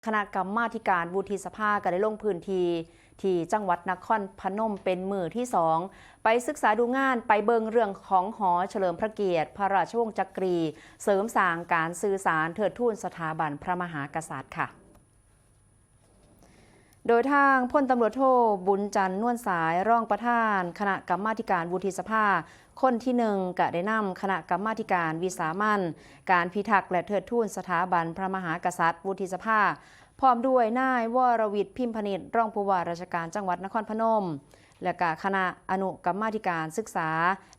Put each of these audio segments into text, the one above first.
คณะกรรมาธิการวุฒิสภาก็ได้ลงพื้นที่จังหวัดนครพนมเป็นมือที่2ไปศึกษาดูงานไปเบิงเรื่องของหอเฉลิมพระเกียรติพระราชวงศ์จักรีเสริมสร้างการสื่อสารเทิดทูนสถาบันพระมหากษัตริย์ค่ะโดยทางพลตำรวจโทบุญจันทร์นวลสายรองประธานคณะกรรมาการวุฒิสภาคนที่1ก็ได้นำคณะกรรมาการวิสามัญการพิทักษ์และเทิดทูนสถาบันพระมหากษัตริย์วุฒิสภาพร้อมด้วยนายวรวิทย์พิมพนิษฐ์รองผู้ว่าราชการจังหวัดนครพนมและก็คณะอนุกรรมาการศึกษา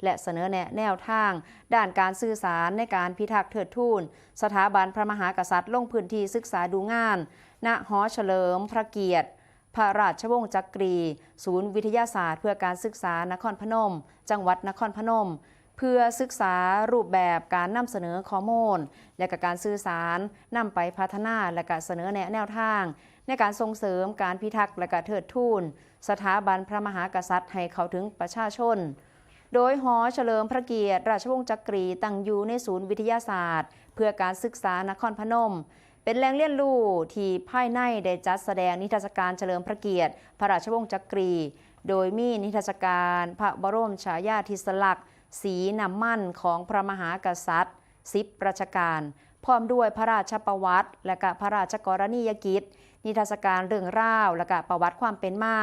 และเสนอแนะแนวทางด้านการสื่อสารในการพิทักษ์เทิดทูนสถาบันพระมหากษัตริย์ลงพื้นที่ศึกษาดูงานณหอเฉลิมพระเกียรติพระราชวงศ์จักรีศูนย์วิทยาศาสตร์เพื่อการศึกษานครพนมจังหวัดนครพนมเพื่อศึกษารูปแบบการนำเสนอข้อมูลและการสื่อสารนำไปพัฒนาและการเสนอแนะแนวทางในการส่งเสริมการพิทักษ์และการเทิดทูนสถาบันพระมหากษัตริย์ให้เข้าถึงประชาชนโดยหอเฉลิมพระเกียรติราชวงศ์จักรีตั้งอยู่ในศูนย์วิทยาศาสตร์เพื่อการศึกษานครพนมเป็นแหล่งเรียนรู้ที่ภายในได้จัดแสดงนิทรรศการเฉลิมพระเกียรติพระราชวงศ์จักรีโดยมีนิทรรศการพระบรมฉายาธิสลักษณ์สีน้ำมันของพระมหากษัตริย์10รัชกาลพร้อมด้วยพระราชประวัติและพระราชกรณียกิจนิทรรศการเรื่องราวและประวัติความเป็นมา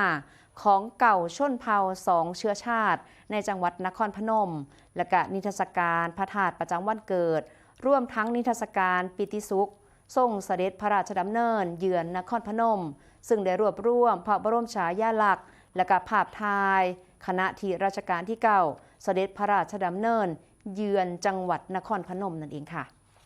ของเก่าชนเผ่า2เชื้อชาติในจังหวัดนครพนมและนิทรรศการพระธาตุประจำวันเกิดร่วมทั้งนิทรรศการปิติสุขทรงเสด็จพระราชดำเนินเยือนนครพนมซึ่งได้รวบรวมพระบรมฉายาลักษณ์และภาพถ่ายคณะที่รัชกาลที่9เสด็จพระราชดำเนินเยือนจังหวัดนครพนมนั่นเองค่ะ